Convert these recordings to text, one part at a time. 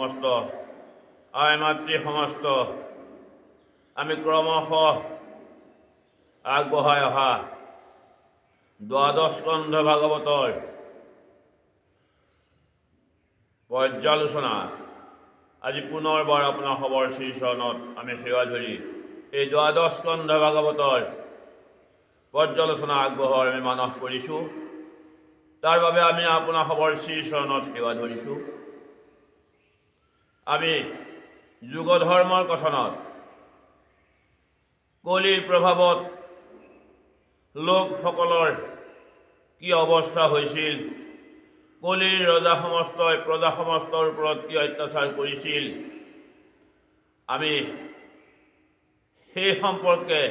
সমস্ত আই মাতৃ সমস্ত আমি ক্ৰমশ আগবঢ়াই অহা দ্বাদশ স্কন্ধ ভাগৱতৰ পৰ্যালোচনা আজি পুনৰবাৰ আপোনাৰ সবৰ শ্ৰীচৰণত আমি সেৱা ধৰি এই দ্বাদশ স্কন্ধ ভাগৱতৰ পৰ্যালোচনা আগবঢ়াৰ আমি মানস কৰিছোঁ। তাৰ বাবে আমি আপোনাৰ সবৰ শ্ৰীচৰণত সেৱা ধৰিছোঁ। আমি যুগ ধৰ্মৰ কথনত কলিৰ প্ৰভাৱত লোকসকলৰ কি অৱস্থা হৈছিল, কলিৰ ৰজা সমস্তই প্ৰজা সমস্তৰ ওপৰত কি অত্যাচাৰ কৰিছিল, আমি সেই সম্পৰ্কে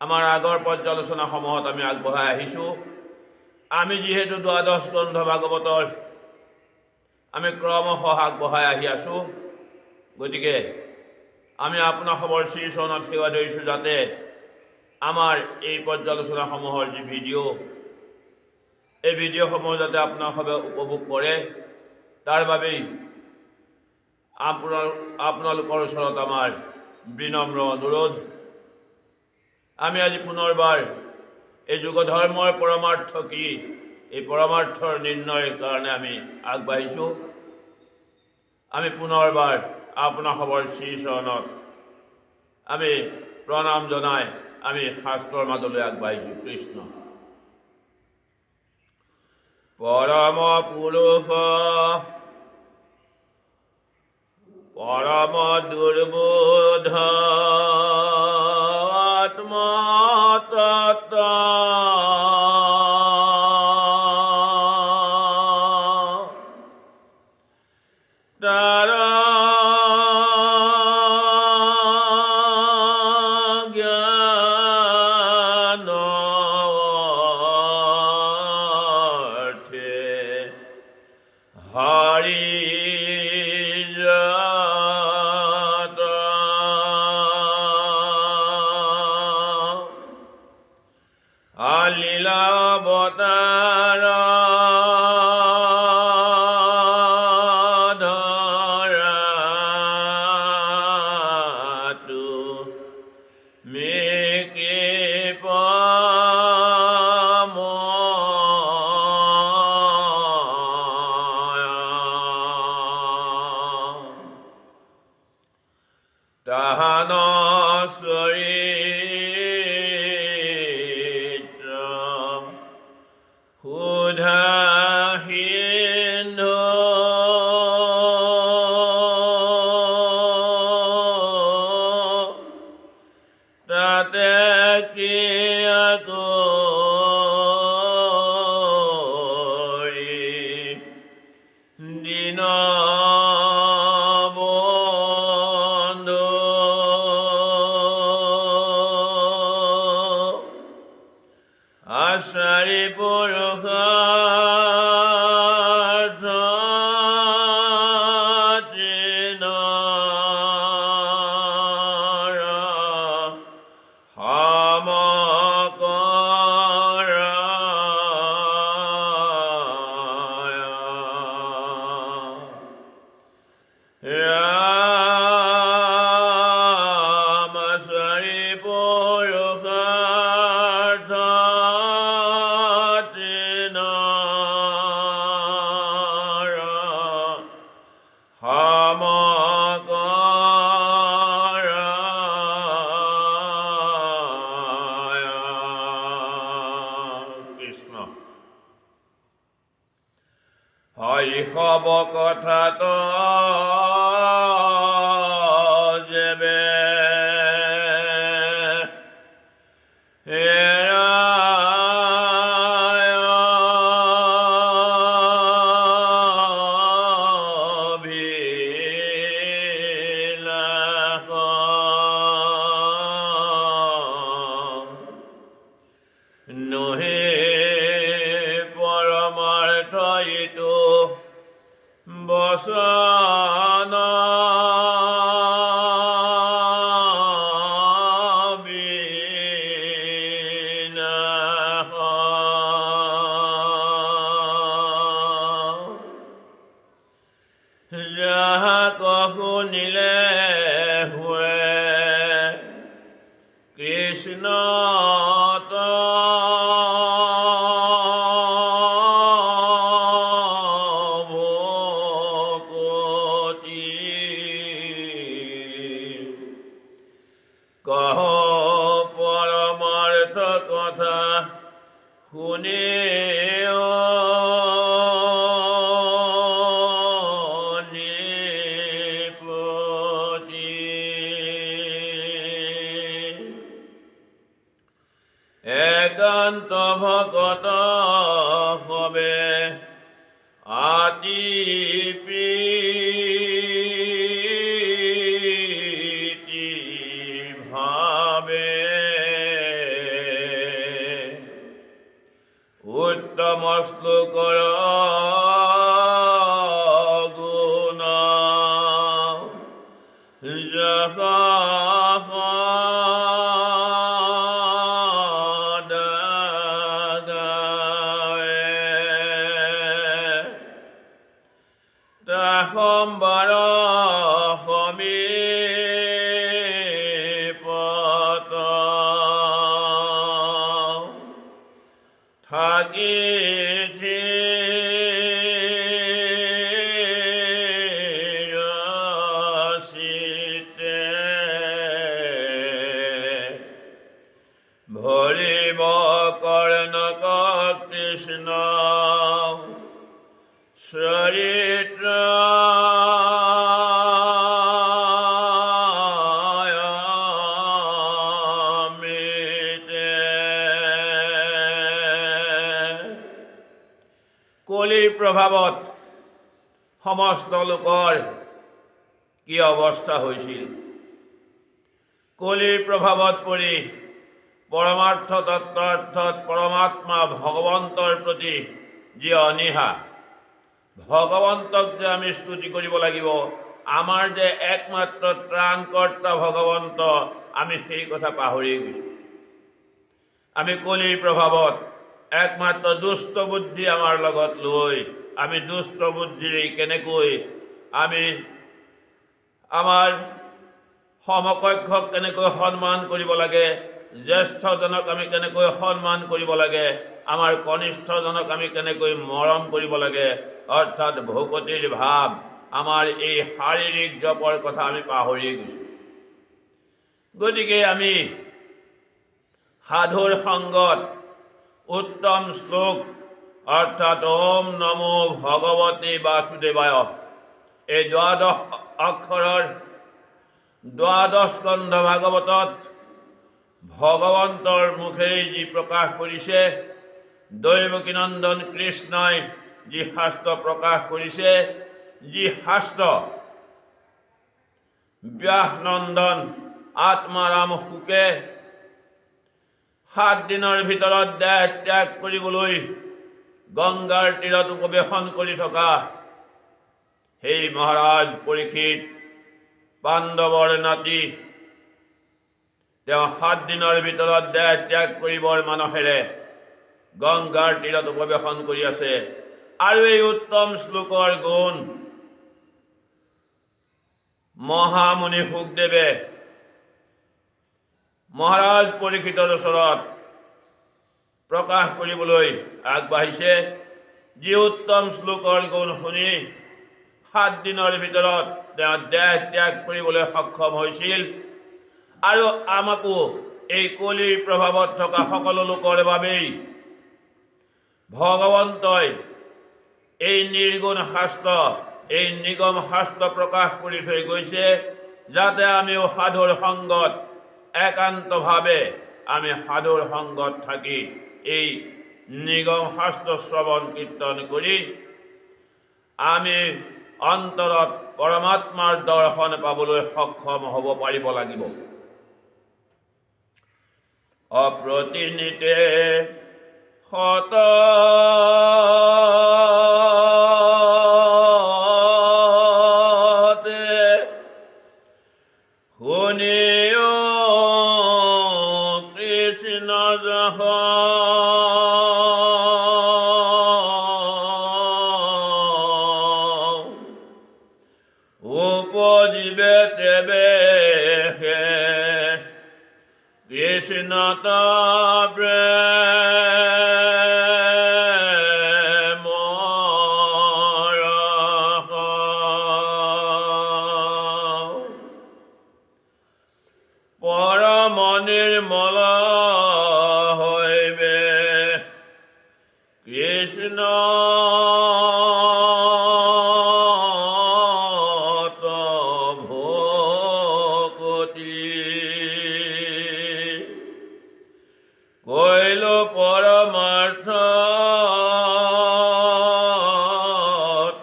আমাৰ আগৰ পৰ্যালোচনাসমূহত আমি আগবঢ়াই আহিছোঁ। আমি যিহেতু দ্বাদশ স্কন্ধ ভাগৱতৰ আমি ক্ৰমশ আগবঢ়াই আহি আছোঁ, গতিকে আমি আপোনাৰ সবৰ শ্ৰীচৰণত সেৱা ধৰিছোঁ যাতে আমাৰ এই পৰ্যালোচনাসমূহৰ যি এই ভিডিঅ'সমূহ যাতে আপোনালোকে উপভোগ কৰে, তাৰ বাবেই আপোনালোকৰ ওচৰত আমাৰ বিনম্ৰ অনুৰোধ। আমি আজি পুনৰবাৰ এই যুগ ধৰ্মৰ পৰমাৰ্থ কি, এই পৰমাৰ্থৰ নিৰ্ণয়ৰ কাৰণে আমি আগবাঢ়িছোঁ। আমি পুনৰবাৰ আপোনাৰ সবৰ শ্ৰীচৰণত আমি প্ৰণাম জনাই আমি শাস্ত্ৰৰ মাজলৈ আগবাঢ়িছোঁ। কৃষ্ণ পৰম পুৰুষ পৰম দুৰ্বোধ আত্মতত্ত্ব তাৰ জ্ঞান অৰ্থে হৰি লীলা অৱতাৰ ধৰাটো মেকে তাহান সুধাহীন তাতে কি কৰি দিন বন্ধু আচাৰি পুৰুষ শৈশৱ কথাত যেবে নহে পৰমাৰ্থ ইটো বচন বিনা যাহা শুনিলে হুৱে কৃষ্ণ কহ পৰমাৰ্থ কথা শুনে একান্ত ভকত হবে আতি প্ৰীতি ভাবে উত্তম শ্লোকৰ গুণ যশা সম্বাৰ সমীপত থাকি চিতে ভৰিব কৰ্ণক কৃষ্ণ চৰিত্ৰ কলিৰ প্ৰভাৱত সমস্ত লোকৰ কি অৱস্থা হৈছিল। কলিৰ প্ৰভাৱত পৰি পৰমাৰ্থ তত্ত্বাৰ্থত পৰমাত্মা ভগৱন্তৰ প্ৰতি যি অনীহা, ভগৱন্তক যে আমি স্তুতি কৰিব লাগিব, আমাৰ যে একমাত্ৰ ত্ৰাণকৰ্তা ভগৱন্ত, আমি সেই কথা পাহৰি গৈছোঁ। আমি কলিৰ প্ৰভাৱত একমাত্ৰ দুষ্ট বুদ্ধি আমাৰ লগত লৈ আমি দুষ্ট বুদ্ধিৰে কেনেকৈ আমি আমাৰ সমকক্ষক কেনেকৈ সন্মান কৰিব লাগে, জ্যেষ্ঠজনক আমি কেনেকৈ সন্মান কৰিব লাগে, আমাৰ কনিষ্ঠজনক আমি কেনেকৈ মৰম কৰিব লাগে, অৰ্থাৎ ভকতিৰ ভাৱ, আমাৰ এই শাৰীৰিক জপৰ কথা আমি পাহৰি গৈছোঁ। গতিকে আমি সাধুৰ সংগত উত্তম শ্লোক অৰ্থাৎ ওম নমো ভগৱতে বাসুদেৱায়, এই 12 অক্ষৰৰ 12 স্কন্ধ ভাগৱতত ভগৱন্তৰ মুখেৰে যি প্ৰকাশ কৰিছে, দৈৱকীনন্দন কৃষ্ণই যি শাস্ত্ৰ প্ৰকাশ কৰিছে, যি শাস্ত্ৰ ব্যাসনন্দন আত্মাৰাম শুকে 7 দিনৰ ভিতৰত দেহ ত্যাগ কৰিবলৈ গংগাৰ তীৰত উপবেশন কৰি থকা সেই মহাৰাজ পৰীক্ষিত পাণ্ডৱৰ নাতি, তেওঁ 7 দিনৰ ভিতৰত দেহ ত্যাগ কৰিবৰ মানসেৰে গংগাৰ তীৰত উপবেশন কৰি আছে। আৰু এই উত্তম শ্লোকৰ গুণ মহামুনি শুকদেৱে মহাৰাজ পৰীক্ষিতৰ ওচৰত প্ৰকাশ কৰিবলৈ আগবাঢ়িছে। যি উত্তম শ্লোকৰ গুণ শুনি 7 দিনৰ ভিতৰত তেওঁ দেহ ত্যাগ কৰিবলৈ সক্ষম হৈছিল। আৰু আমাকো এই কলিৰ প্ৰভাৱত থকা সকলো লোকৰ বাবেই ভগৱন্তই এই নিৰ্গুণ শাস্ত্ৰ, এই নিগম শাস্ত্ৰ প্ৰকাশ কৰি থৈ গৈছে, যাতে আমিও সাধুৰ সংগত একান্তভাৱে আমি সাধুৰ সংগত থাকি এই নিগম শাস্ত্ৰ শ্ৰৱণ কীৰ্তন কৰি আমি অন্তৰত পৰমাত্মাৰ দৰ্শন পাবলৈ সক্ষম হ'ব পাৰিব লাগিব। অপ্ৰতিনিতে সত শুনিও কৃষ্ণ যশ উপজীবে তেবে কৃষ্ণ প্ৰেম পৰম নিৰ্মল হইবে কৃষ্ণ কইল পৰমাৰ্থ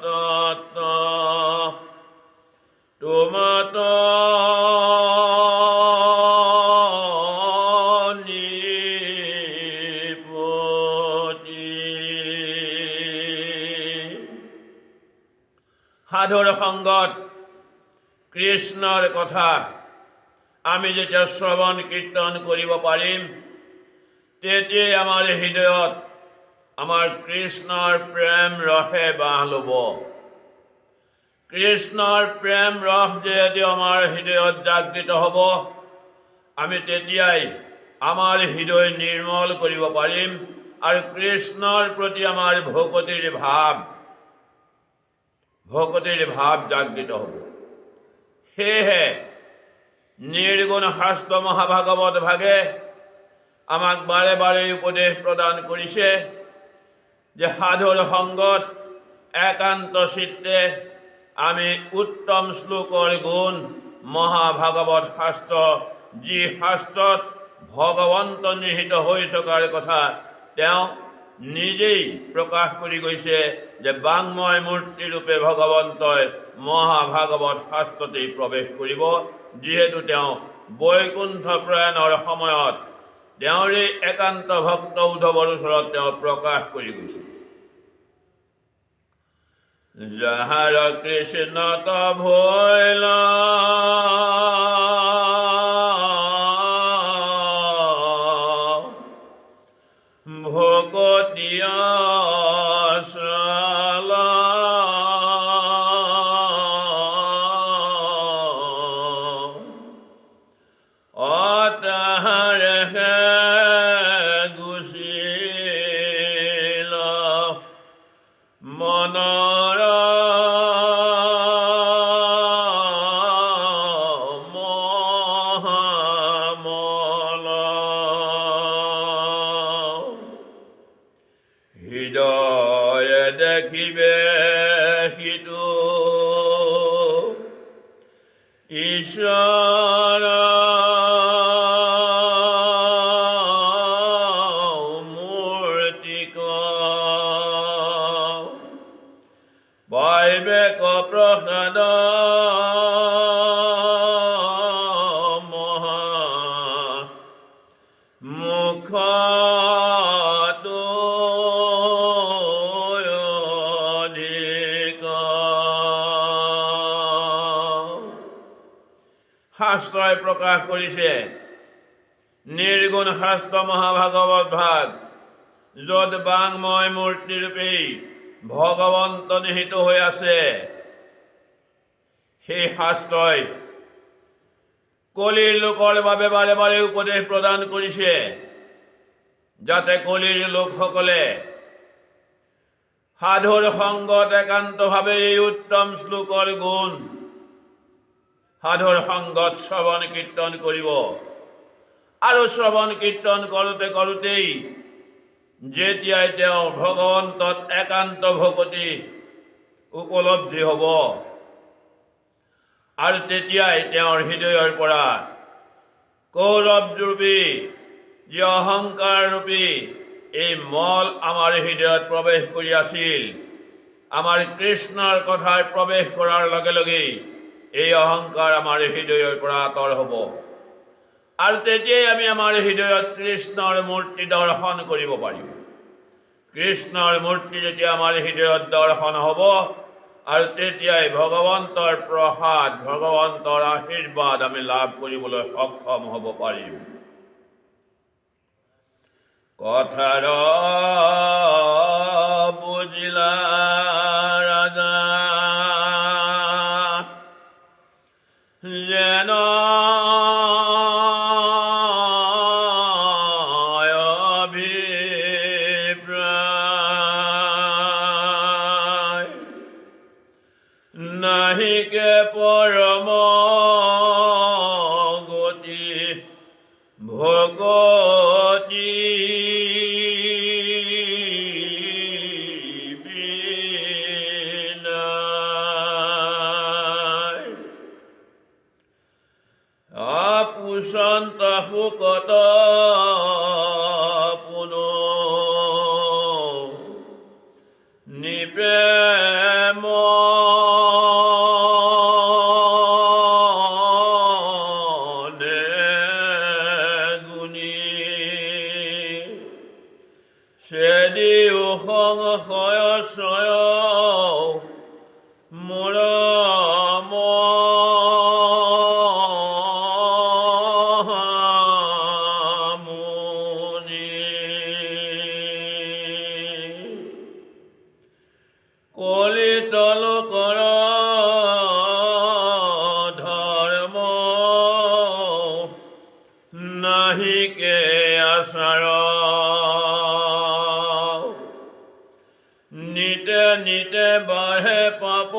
তত্ত্ব তোমাত সাধুৰ সংগত কৃষ্ণৰ কথা আমি যেতিয়া শ্ৰৱণ কীৰ্তন কৰিব পাৰিম তেতিয়াই আমাৰ হৃদয়ত আমাৰ কৃষ্ণৰ প্ৰেম ৰসে বাহ ল'ব। কৃষ্ণৰ প্ৰেম ৰস যদি আমাৰ হৃদয়ত জাগৃত হ'ব আমি তেতিয়াই আমাৰ হৃদয় নিৰ্মল কৰিব পাৰিম আৰু কৃষ্ণৰ প্ৰতি আমাৰ ভকতিৰ ভাৱ জাগৃত হ'ব। সেয়েহে নিৰ্গুণ শাস্ত্ৰ মহাভাগৱত ভাগে আমাক বাৰে বাৰে উপদেশ প্ৰদান কৰিছে যে সাধুৰ সংগত একান্ত চিত্তে আমি উত্তম শ্লোকৰ গুণ মহাভাগৱত শাস্ত্ৰ যি শাস্ত্ৰত ভগৱন্ত নিহিত হৈ থকাৰ কথা তেওঁ নিজেই প্ৰকাশ কৰি গৈছে যে বাংময় মূৰ্তিৰূপে ভগৱন্তই মহাভাগৱত শাস্ত্ৰতেই প্ৰৱেশ কৰিব। যিহেতু তেওঁ বৈকুণ্ঠ প্ৰয়াণৰ সময়ত তেওঁৰে একান্ত ভক্ত উদ্ধৱৰ ওচৰত তেওঁ প্ৰকাশ কৰি গৈছিল। যাহাৰ কৃষ্ণত ভৈল ভকতীয় অতাহাৰ গুচিল মনৰ মহামল হৃদয়ে দেখিবে সিটো ঈশ্বৰ মূৰ্তিক পাইবেক প্ৰসাদ মহা মুখ শাস্ত্ৰই প্ৰকাশ কৰিছে নিৰ্গুণ শাস্ত্ৰ মহাভাগৱত ভাগ য'ত বাংময় মূৰ্তিৰূপেই ভগৱন্ত নিহিত হৈ আছে। সেই শাস্ত্ৰই কলিৰ লোকৰ বাবে বাৰে বাৰে উপদেশ প্ৰদান কৰিছে যাতে কলিৰ লোকসকলে সাধুৰ সংগত একান্তভাৱে এই উত্তম শ্লোকৰ গুণ সাধুৰ সংগত শ্ৰৱণ কীৰ্তন কৰিব আৰু শ্ৰৱণ কীৰ্তন কৰোঁতেই যেতিয়াই তেওঁ ভগৱন্তত একান্ত ভকতি উপলব্ধি হ'ব আৰু তেতিয়াই তেওঁৰ হৃদয়ৰ পৰা কৌৰৱৰূপী যি অহংকাৰৰূপী এই মল আমাৰ হৃদয়ত প্ৰৱেশ কৰি আছিল আমাৰ কৃষ্ণৰ কথাৰ প্ৰৱেশ কৰাৰ লগে লগেই এই অহংকাৰ আমাৰ হৃদয়ৰ পৰা আঁতৰ হ'ব আৰু তেতিয়াই আমি আমাৰ হৃদয়ত কৃষ্ণৰ মূৰ্তি দৰ্শন কৰিব পাৰিম। কৃষ্ণৰ মূৰ্তি যেতিয়া আমাৰ হৃদয়ত দৰ্শন হ'ব আৰু তেতিয়াই ভগৱন্তৰ প্ৰসাদ ভগৱন্তৰ আশীৰ্বাদ আমি লাভ কৰিবলৈ সক্ষম হ'ব পাৰিম। কথাৰ বুজিলা ৰাজা যেন অভিপ্ৰায় নাহিকে পৰম গতি ভগতি পুষন্ত সুকত পুনো নিপ্ৰেম গুণী সেদিও সংশয় ছয় মোৰ কলিতল কৰ ধৰ্ম নাহিকে আচাৰ নিতে নিতে বাঢ়ে পাপ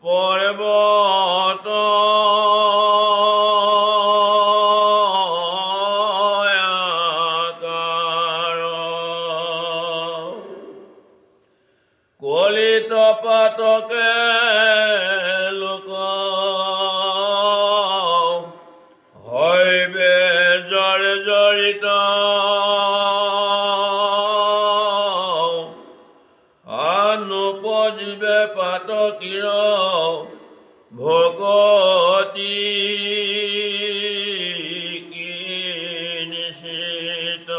পৰ্বত কলিত পাতকে লোক হইবে জৰ্জৰিত নুপজিবে পাতকীৰ ভগতি কি নিশ্চিত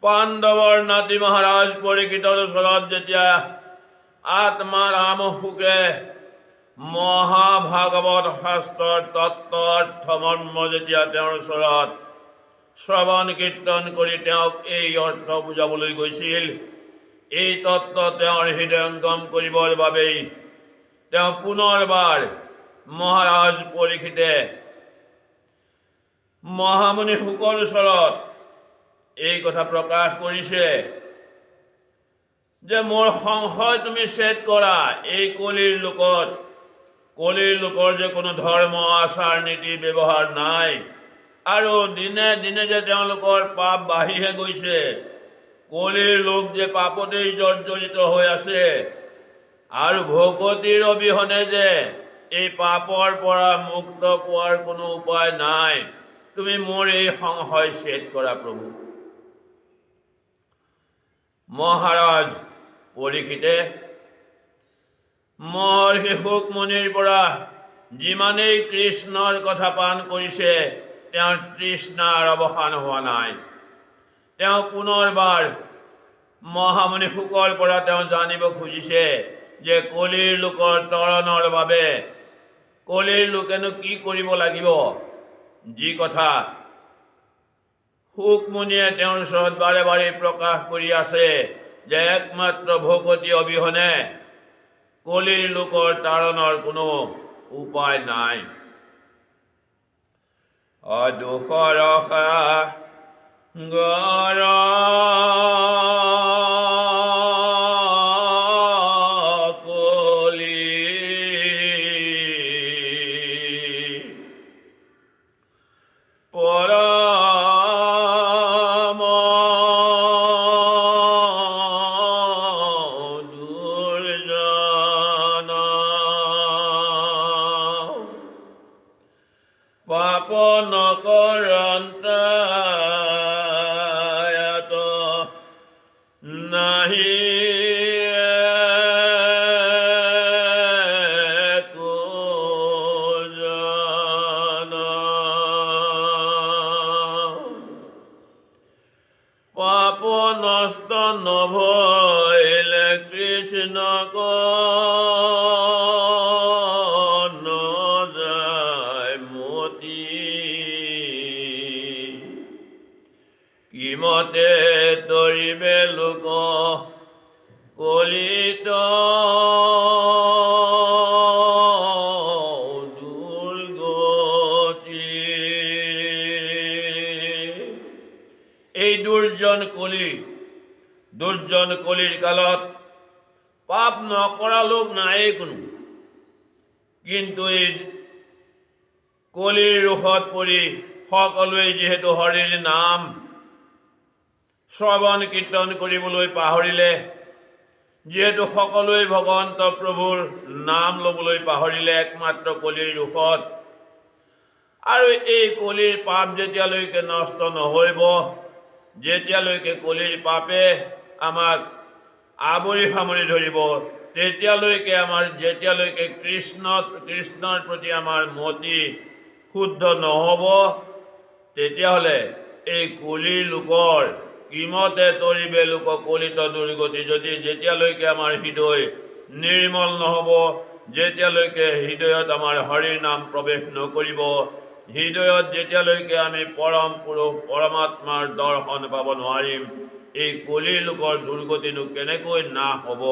পাণ্ডৱৰ নাতি মহাৰাজ পৰীক্ষিতৰ ওচৰত যেতিয়া আত্মাৰাম সুকে মহাভাগৱত শাস্ত্ৰৰ তত্ত্ব অৰ্থ মৰ্ম যেতিয়া তেওঁৰ ওচৰত শ্ৰৱণ কীৰ্তন কৰি তেওঁক এই অৰ্থ বুজাবলৈ গৈছিল, এই তত্ত্ব তেওঁৰ হৃদয়ংগম কৰিবৰ বাবেই তেওঁ পুনৰবাৰ মহাৰাজ পৰীক্ষিতে মহামুনি শুকৰ ওচৰত এই কথা প্ৰকাশ কৰিছে যে মোৰ সংশয় তুমি ছেদ কৰা। এই কলিৰ লোকৰ যে কোনো ধৰ্ম আচাৰ নীতি ব্যৱহাৰ নাই আৰু দিনে দিনে যে তেওঁলোকৰ পাপ বাঢ়িহে গৈছে। কলিৰ লোক যে পাপতেই জৰ্জৰিত হৈ আছে আৰু ভগতিৰ অবিহনে যে এই পাপৰ পৰা মুক্ত পোৱাৰ কোনো উপায় নাই। তুমি মোৰ এই সংশয় ছেদ কৰা প্ৰভু। মহাৰাজ পৰীক্ষিতে মহৰ্ষি শুক মুনিৰ পৰা যিমানেই কৃষ্ণৰ কথা পান কৰিছে তেওঁৰ তৃষ্ণাৰ অৱসান হোৱা নাই। তেওঁ পুনৰবাৰ মহামুনি শুকৰ পৰা তেওঁ জানিব খুজিছে যে কলিৰ লোকৰ তৰণৰ বাবে কলিৰ লোকেনো কি কৰিব লাগিব। যি কথা শুক মুনিয়ে তেওঁৰ ওচৰত বাৰে বাৰে প্ৰকাশ কৰি আছে যে একমাত্ৰ ভগতি অবিহনে কলিৰ লোকৰ তাৰণৰ কোনো উপায় নাই। অদোষৰসা গৰ পাপ নকৰন্তায়ত নাহি পাপ নষ্ট নভৈলে কৃষ্ণক কিমতে তৰিবে লোক কলিত দুৰ্গতি। এই দুৰ্জন কলিৰ কালত পাপ নকৰা লোক নাই কোনো, কিন্তু এই কলিৰ ৰোষত পৰি সকলোৱে যিহেতু হৰিৰ নাম শ্ৰৱণ কীৰ্তন কৰিবলৈ পাহৰিলে, যিহেতু সকলোৱে ভগৱন্ত প্ৰভুৰ নাম ল'বলৈ পাহৰিলে একমাত্ৰ কলিৰ ৰোষত, আৰু এই কলিৰ পাপ যেতিয়ালৈকে নষ্ট নহ'ব, যেতিয়ালৈকে কলিৰ পাপে আমাক আৱৰি সামৰি ধৰিব, যেতিয়ালৈকে কৃষ্ণৰ প্ৰতি আমাৰ মতি শুদ্ধ নহ'ব, তেতিয়াহ'লে এই কলিৰ লোকৰ কিমতে তৰিবে লোক কলিত দুৰ্গতি। যেতিয়ালৈকে আমাৰ হৃদয় নিৰ্মল নহ'ব, যেতিয়ালৈকে হৃদয়ত আমাৰ হৰিৰ নাম প্ৰৱেশ নকৰিব, হৃদয়ত যেতিয়ালৈকে আমি পৰম পুৰুষ পৰমাত্মাৰ দৰ্শন পাব নোৱাৰিম, এই কলিৰ লোকৰ দুৰ্গতিনো কেনেকৈ নাশ হ'ব?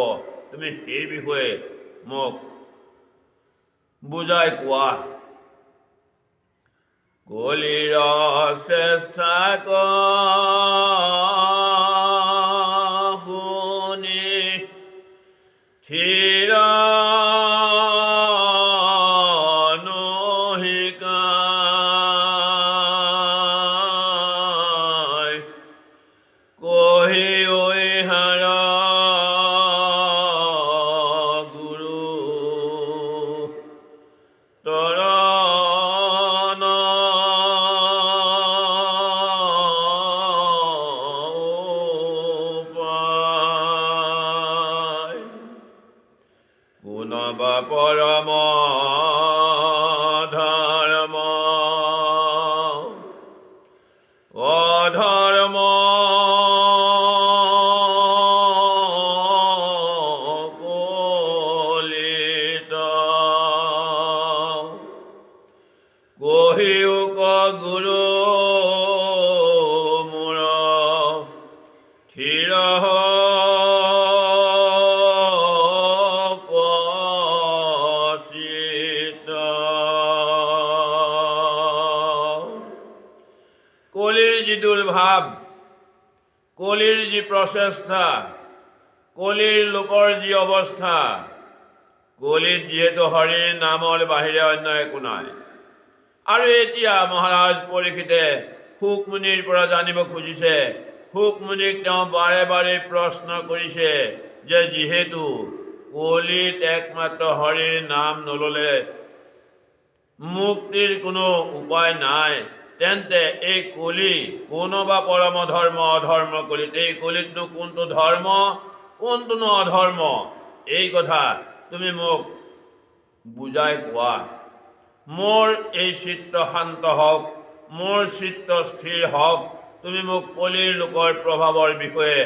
তুমি সেই বিষয়ে মোক বুজাই কোৱা। কলিৰ চেষ্টা শুনি থিৰ নহিকায়, কহি ঐ হাৰ গুৰু তৰণ উপায়। কোনবা পৰম ধৰ্ম অধৰ্ম কলিত, কহিও ক গুৰু মোৰ থিৰ চিত। কলিৰ যি দুৰ্ভাৱ, কলিৰ যি প্ৰচেষ্টা, কলিৰ লোকৰ যি অৱস্থা, কলিত যিহেতু হৰিৰ নামৰ বাহিৰে অন্য একো নাই। আৰু এতিয়া মহাৰাজ পৰীক্ষিতে শুকমুনিৰ পৰা জানিব খুজিছে, শুকমুনিক তেওঁ বাৰে বাৰে প্ৰশ্ন কৰিছে যে যিহেতু কলিত একমাত্ৰ হৰিৰ নাম নল'লে মুক্তিৰ কোনো উপায় নাই, তেন্তে এই কলি কোনোবা পৰম ধৰ্ম অধৰ্ম কলিত, এই কলিতনো কোনটো ধৰ্ম কোনটোনো অধৰ্ম, এই কথা তুমি মোক বুজাই কোৱা। মোৰ এই চিত্ত শান্ত হওক, মোৰ চিত্ত স্থিৰ হওক, তুমি মোক কলিৰ লোকৰ প্ৰভাৱৰ বিষয়ে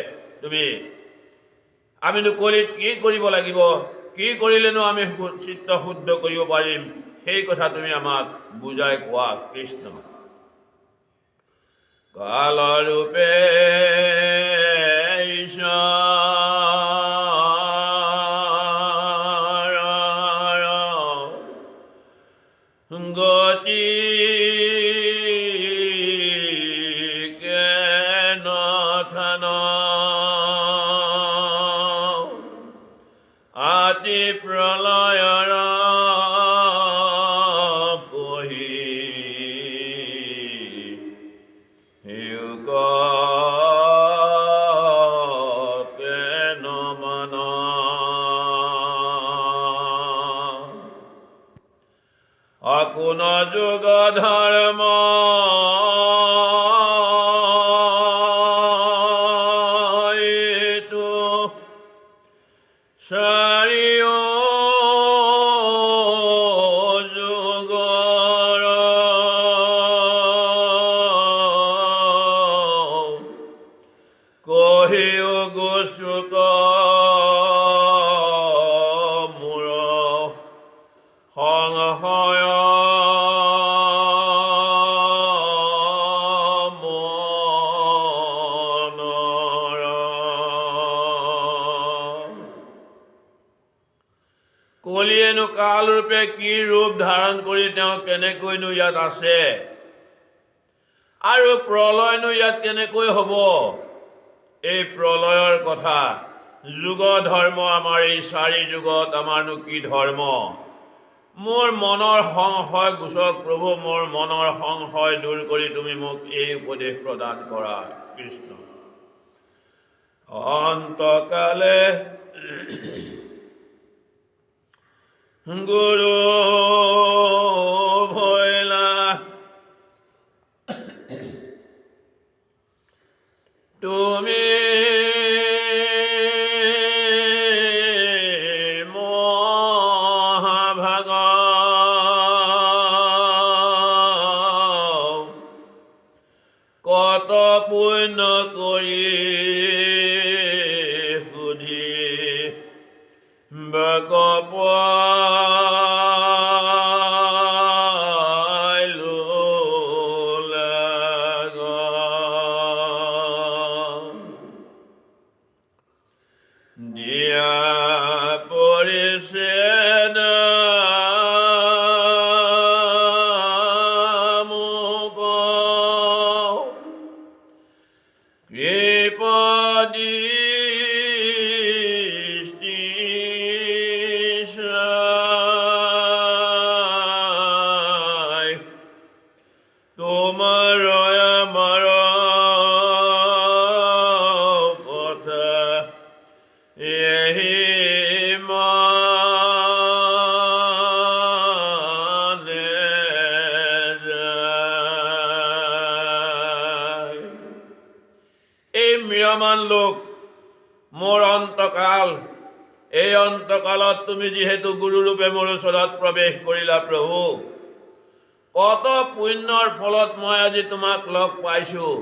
আমিনো কলিত কি কৰিব লাগিব, কি কৰিলেনো আমি চিত্ত শুদ্ধ কৰিব পাৰিম, সেই কথা তুমি আমাক বুজাই কোৱা কৃষ্ণ। কালৰূপে গতি কেনথান আতি প্ৰলয়ৰ কহি কেন মান অকুণ যুগ ধৰ্ম চাৰিও যুগৰ কহিও গোচুক মোৰ সংশয় মনৰ। কলিয়েনো কালৰূপে কি ৰূপ ধাৰণ কৰি তেওঁ কেনেকৈনো ইয়াত আছে আৰু প্ৰলয়নো ইয়াত কেনেকৈ হ'ব। এই প্ৰলয়ৰ কথা যুগ ধৰ্ম আমাৰ এই 4 যুগত আমাৰনো কি ধৰ্ম। মোৰ মনৰ সংশয় গুচক প্ৰভু, মোৰ মনৰ সংশয় দূৰ কৰি তুমি মোক এই উপদেশ প্ৰদান কৰা। কৃষ্ণ অন্তকালে গুৰু ভৈলা তুমি মহাভাগ কত পুণ্য কৰি সুধি বাক দিয়া পৰিছে মোক কৃপাদৃষ্টি চাই তোমাৰ আমাৰ কথা এহি মানে যায়। এই ম্ৰিয়মান লোক মোৰ অন্তকাল, এই অন্তকালত তুমি যিহেতু গুৰুৰূপে মোৰ ওচৰত প্ৰৱেশ কৰিলা প্ৰভু, কত পুণ্যৰ ফলত মই আজি তোমাক লগ পাইছোঁ,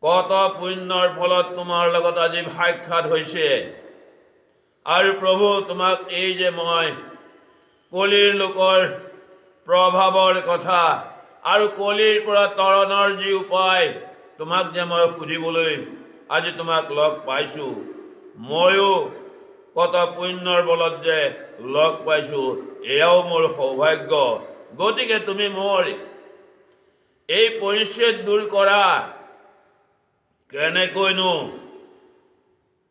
কত পুণ্যৰ ফলত তোমাৰ লগত আজি সাক্ষাৎ হৈছে। আৰু প্ৰভু তোমাক এই যে মই কলিৰ লোকৰ প্ৰভাৱৰ কথা আৰু কলিৰ পৰা তৰণৰ যি উপায় তোমাক যে মই সুধিবলৈ আজি তোমাক লগ পাইছোঁ, ময়ো কত পুণ্যৰ বলত যে লগ পাইছোঁ, এয়াও মোৰ সৌভাগ্য। গতিকে তুমি মোৰ এই পৰিচ্ছেদ দূৰ কৰা।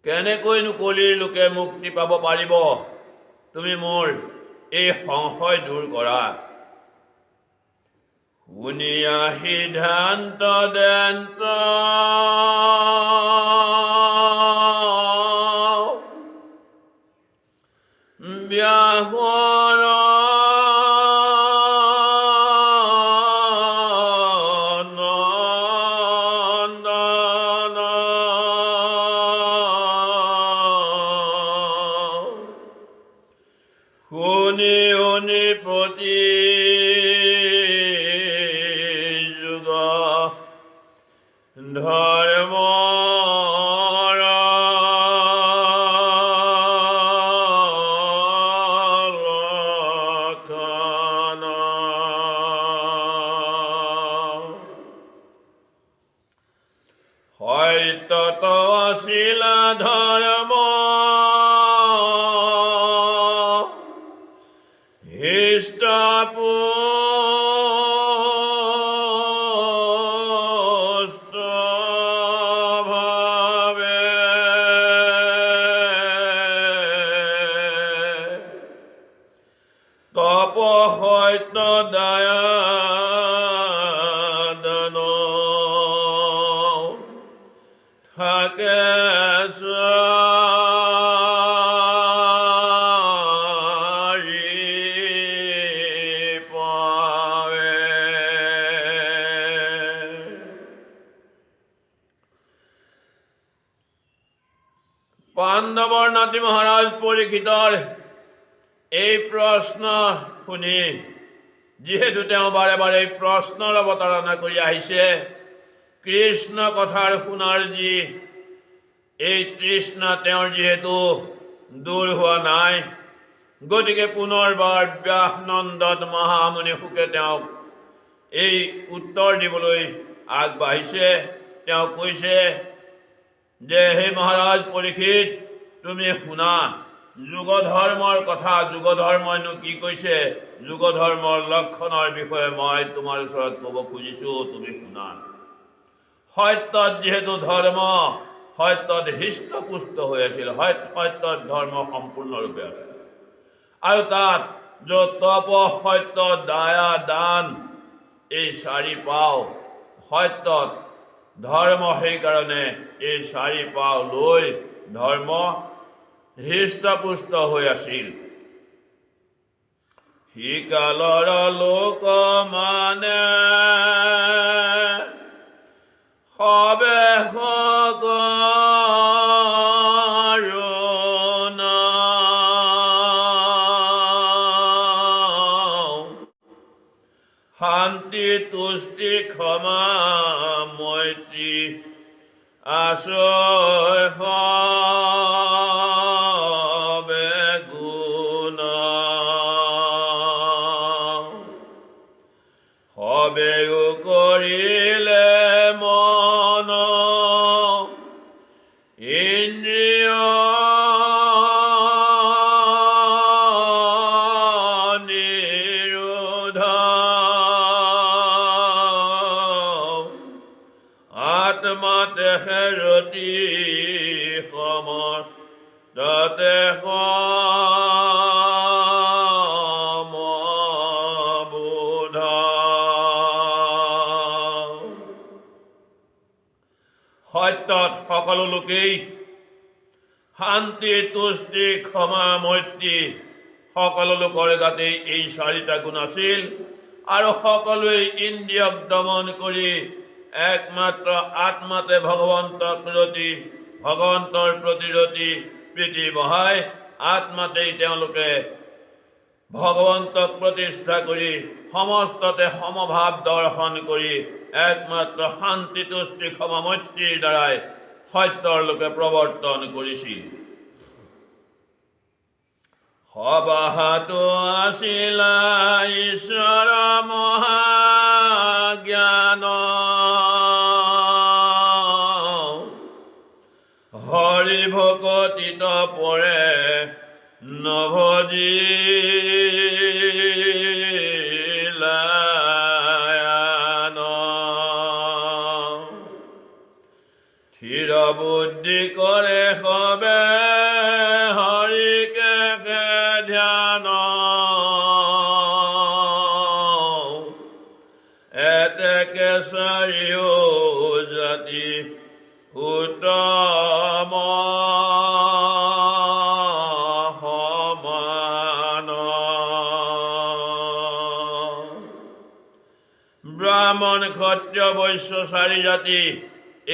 কেনেকৈনো কলিৰ লোকে মুক্তি পাব পাৰিব, তুমি মোৰ এই সংশয় দূৰ কৰা। শুনিয়া সিদ্ধান্ত দেন্ত ব্যাসৰ নন্দন শুনি শুনি প্ৰতি যুগ ধৰ্ম সত্যত আছিল ধৰ্ম হৃষ্ট পুষ্ট ভাৱে তপ সত্য দয়া থাকে পাণ্ডৱৰ নাতি মহাৰাজ পৰীক্ষিতৰ এই প্ৰশ্ন শুনি, যিহেতু তেওঁ বাৰে বাৰে এই প্ৰশ্নৰ অৱতাৰণা কৰি আহিছে, কৃষ্ণ কথাৰ শুনাৰ যি এই তৃষ্ণা তেওঁৰ যিহেতু দূৰ হোৱা নাই, গতিকে পুনৰবাৰ ব্যাসনন্দন মহামুনি শুকে তেওঁক এই উত্তৰ দিবলৈ আগবাঢ়িছে। তেওঁ কৈছে যে হে মহাৰাজ পৰীক্ষিত, তুমি শুনা, যুগধৰ্মৰ কথা, যুগধৰ্মইনো কি কৈছে, যুগধৰ্মৰ লক্ষণৰ বিষয়ে মই তোমাৰ ওচৰত ক'ব খুজিছোঁ, তুমি শুনা। সত্যত যিহেতু ধৰ্ম, সত্যত হৃষ্টপুষ্ট হৈ আছিল, সত্যত ধৰ্ম সম্পূৰ্ণৰূপে আছিল। আৰু তাত য'ত তপ, সত্য, দয়া, দান, এই চাৰি পাও সত্যত ধৰ্ম, সেইকাৰণে এই চাৰি পাও লৈ ধৰ্ম হৃষ্টপুষ্ট হৈ আছিল। সিকালৰ লোক মানে সবে শান্তি, তুষ্টি, ক্ষমা, মৈত্ৰী, আশ্ৰয় সবে গুণ, সবেও কৰিলে মন ইন্দ্ৰিয় আত্মাতে হেৰতি সমস্ততে সমবোধ। সত্যত সকলো লোকেই শান্তি, তুষ্টি, ক্ষমা, মৈত্ৰী, সকলো লোকৰ গাতেই এই চাৰিটা গুণ আছিল। আৰু সকলোৱে ইন্দ্ৰিয়ক দমন কৰি একমাত্ৰ আত্মাতে ভগৱন্তক ৰতি, ভগৱন্তৰ প্ৰতি ৰতি প্ৰীতি বহাই আত্মাতেই তেওঁলোকে ভগৱন্তক প্ৰতিষ্ঠা কৰি সমস্ততে সমভাৱ দৰ্শন কৰি একমাত্ৰ শান্তি, তুষ্টি, ক্ষমা, মৈত্ৰীৰ দ্বাৰাই সত্যৰ লোকে প্ৰৱৰ্তন কৰিছিল। সবাহাতো আছিলা ঈশ্বৰ মহাজ্ঞান, হৰি ভকতিত পৰে নভজিলায়ন, থিৰ বুদ্ধি কৰে সবে হৰিকে ধ্যান, এতেকে চাৰিও জাতি উত্তম সমান, ব্ৰাহ্মণ, ক্ষত্ৰিয়, বৈশ্য চাৰি জাতি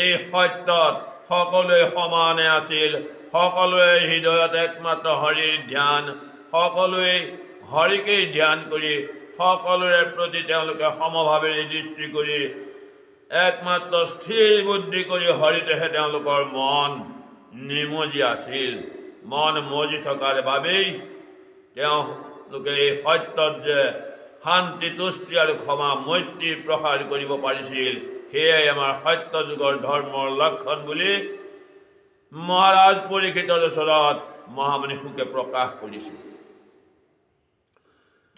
এই সত্যত সকলোৱে সমানে আছিল। সকলোৱে হৃদয়ত একমাত্ৰ হৰিৰ ধ্যান, সকলোৱে হৰিকেই ধ্যান কৰি সকলোৰে প্ৰতি তেওঁলোকে সমভাৱেৰে দৃষ্টি কৰি একমাত্ৰ স্থিৰ বুদ্ধি কৰি হৰিতেহে তেওঁলোকৰ মন নিমজি আছিল। মন মজি থকাৰ বাবেই তেওঁলোকে এই সত্যত যে শান্তি, তুষ্টি আৰু ক্ষমা, মৈত্ৰী প্ৰসাৰ কৰিব পাৰিছিল, সেয়াই আমাৰ সত্য যুগৰ ধৰ্মৰ লক্ষণ বুলি মহাৰাজ পৰীক্ষিতৰ ওচৰত মহামুনি শুকে প্ৰকাশ কৰিছিল।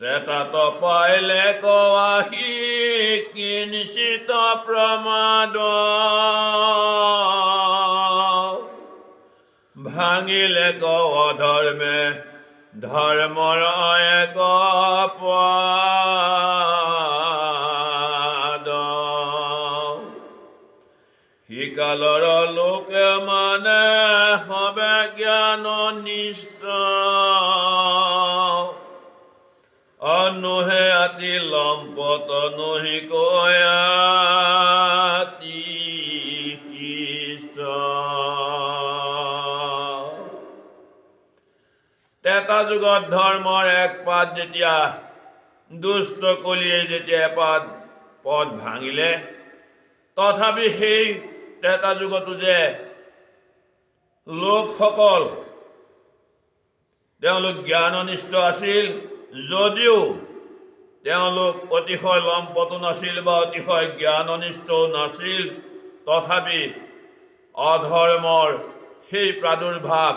ত্ৰেতাত পাইলে কৱাহি কিঞ্চিত প্ৰমাদ, ভাঙিলে অধৰ্মে ধৰ্মৰ এক পদ, সিকালৰ লোকে মানে সবে জ্ঞান নিষ্ঠ, অনুহে আতি লম্পত নহি কয়াতি শিষ্ট। ত্ৰেতা যুগত ধৰ্মৰ এক পাত যেতিয়া দুষ্ট কলিয়ে যেতিয়া এপাত পদ ভাঙিলে, তথাপি সেই ত্ৰেতা যুগতো যে লোকসকল তেওঁলোক জ্ঞাননিষ্ঠ আছিল, যদিও তেওঁলোক অতিশয় লম্পটো নাছিল বা অতিশয় জ্ঞাননিষ্ঠও নাছিল, তথাপি অধৰ্মৰ সেই প্ৰাদুৰ্ভাৱ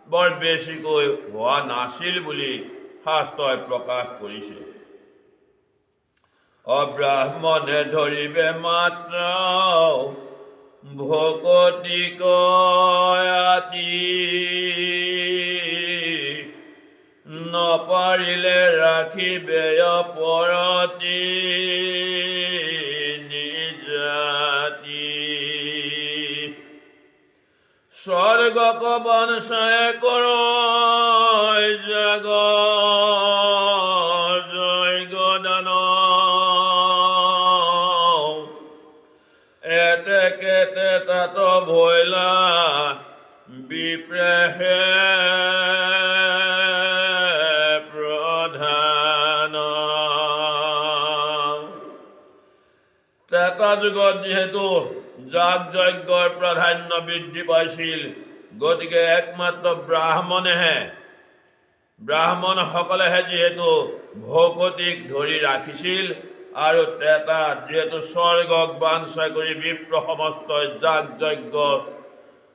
বৰ বেছিকৈ হোৱা নাছিল বুলি শাস্ত্ৰই প্ৰকাশ কৰিছে। অব্ৰাহ্মণে ধৰিবে মাত্ৰ ভকতি কয়াতি, নপাৰিলে ৰাখিবে অপৰতি নিজাতি। স্বৰ্গক বনসায় কৰ জগ জয়গদান, এতে কেতে তাত ভৈলা বিপ্ৰেহে প্ৰধান। ত্ৰেতা যুগত যিহেতু যাগ যজ্ঞৰ প্ৰাধান্য বৃদ্ধি পাইছিল, গতিকে একমাত্ৰ ব্ৰাহ্মণসকলেহে যিহেতু ভকতিক ধৰি ৰাখিছিল, আৰু ত্ৰেতাত যিহেতু স্বৰ্গক বাঞ্ছা কৰি বিপ্ৰ সমস্তই যাগ যজ্ঞ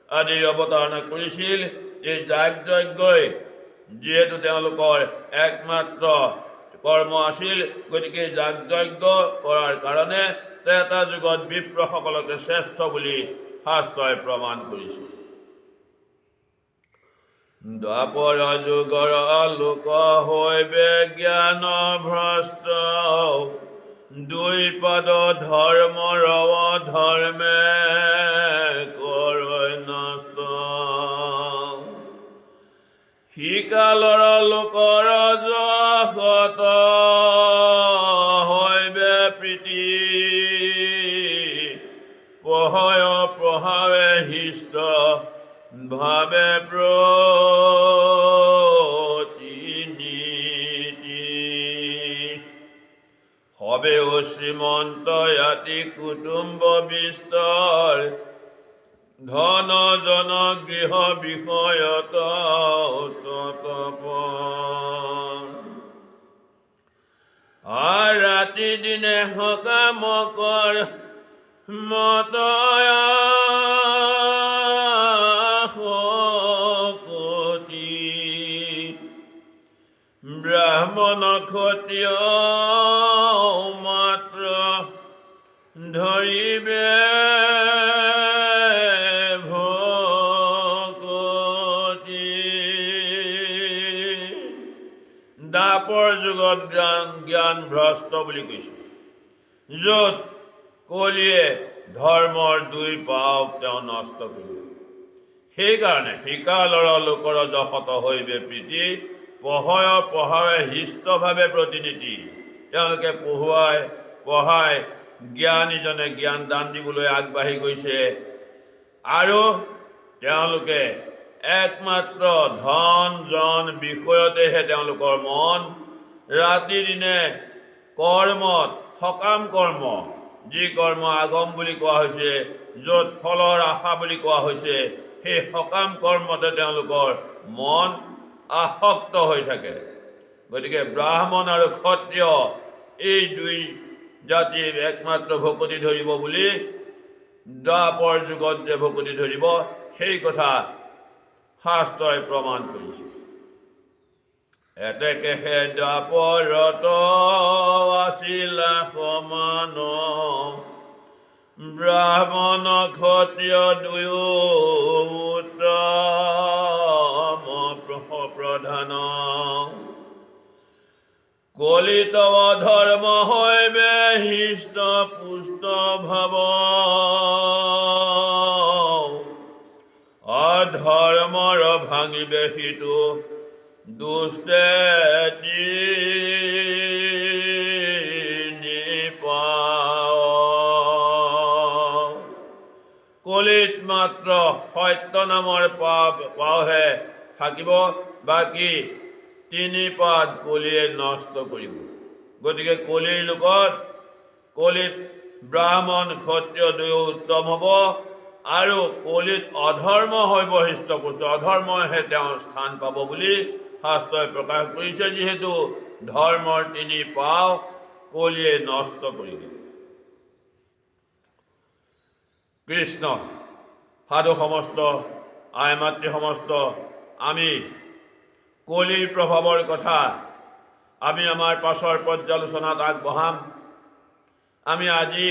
আদি অৱতাৰণা কৰিছিল, এই যাগ যজ্ঞই যিহেতু তেওঁলোকৰ একমাত্ৰ কৰ্ম আছিল, গতিকে যাগ যজ্ঞ কৰাৰ কাৰণে ত্ৰেতা যুগত বিপ্ৰসকলকে শ্ৰেষ্ঠ বুলি শাস্ত্ৰই প্ৰমাণ কৰিছিল। দ্বাপৰ যুগৰ লোক হৈবে জ্ঞান ভ্ৰষ্ট, দুই পদ ধৰ্মৰ অধৰ্মে কৰৈ নষ্ট। সিকালৰ লোকৰ যশত হৈবে প্ৰীতি, পহয় প্ৰহাৱে হিষ্ট ভাবে প্ৰতিনীতি। হবেও শ্ৰীমন্ত আতি কুটুম্ব বিস্তৰ, ধন জন গৃহ বিষয়ত ততপন। ৰাতি দিনে সকাম কৰ মতয়া শকতি, ব্ৰাহ্মণ ক্ষত্ৰিয় মাত্ৰ ধৰিবে ভকতি। দ্বাপৰ যুগত জ্ঞান ভ্ৰষ্ট বুলি কৈছে, য'ত কলিয়ে ধৰ্মৰ দুই পাওক তেওঁ নষ্ট কৰিব। সেইকাৰণে সিকালৰ লোকৰ যশত হৈবে প্ৰীতি, পহয় পঢ়াৱে হিষ্টভাৱে প্ৰতিনীতি। তেওঁলোকে পঢ়াই জ্ঞানীজনে জ্ঞান দান দিবলৈ আগবাঢ়ি গৈছে, আৰু তেওঁলোকে একমাত্ৰ ধন জন বিষয়তেহে তেওঁলোকৰ মন। ৰাতি দিনে কৰ্মত, সকাম কৰ্ম, যি কৰ্ম আগম বুলি কোৱা হৈছে, য'ত ফলৰ আশা বুলি কোৱা হৈছে, সেই সকাম কৰ্মতে তেওঁলোকৰ মন আসক্ত হৈ থাকে। গতিকে ব্ৰাহ্মণ আৰু ক্ষত্ৰিয় এই দুই জাতিৰ একমাত্ৰ ভকতি ধৰিব বুলি, দ্বাপৰ যুগত যে ভকতি ধৰিব, সেই কথা শাস্ত্ৰই প্ৰমাণ কৰিছে। এতেকেহে দ্বাপৰত আছিলা সমান, ব্ৰাহ্মণ ক্ষত্ৰিয় দুয়ো উত্তম প্ৰধান। কলিত অধৰ্ম হৈবে হিষ্ট পুষ্ট ভাৱ, অধৰ্মৰ ভাঙিবে সিটো দুষ্টে কলিত মাত্ৰ সত্য নামৰ পাৱহে থাকিব, বাকী তিনি পাদ কলিয়ে নষ্ট কৰিব। গতিকে কলিৰ লোকত কলিত ব্ৰাহ্মণ ক্ষত্ৰিয় দুয়ো উত্তম হ'ব, আৰু কলিত অধৰ্ম হৈব হৃষ্টপুষ্ট, অধৰ্মহে তেওঁৰ স্থান পাব বুলি শাস্ত্ৰই প্ৰকাশ কৰিছে। যিহেতু ধৰ্মৰ তিনি পাও কলিয়ে নষ্ট কৰি দিব। কৃষ্ণ সাধু সমস্ত, আই মাতৃ সমস্ত, আমি কলিৰ প্ৰভাৱৰ কথা আমি আমাৰ পাছৰ পৰ্যালোচনাত আগবঢ়াম। আমি আজি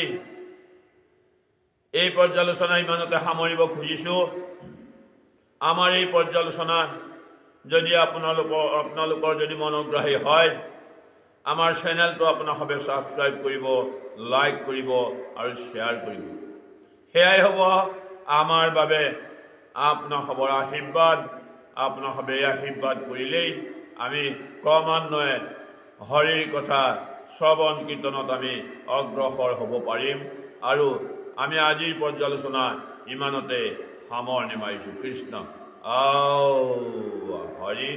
এই পৰ্যালোচনা ইমানতে সামৰিব খুজিছোঁ। আমাৰ এই পৰ্যালোচনা যদি আপোনালোকৰ যদি মনোগ্ৰাহী হয়, আমাৰ চেনেলটো আপোনালোকে ছাবস্ক্ৰাইব কৰিব, লাইক কৰিব আৰু শ্বেয়াৰ কৰিব। সেয়াই হ'ব আমাৰ বাবে আপোনালোকৰ আশীৰ্বাদ। আপোনালোকে এই আশীৰ্বাদ কৰিলেই আমি ক্ৰমান্বয়ে হৰিৰ কথা শ্ৰৱণ কীৰ্তনত আমি অগ্ৰসৰ হ'ব পাৰিম। আৰু আমি আজিৰ পৰ্যালোচনা ইমানতে সামৰণি মাৰিছোঁ। কৃষ্ণ হৰি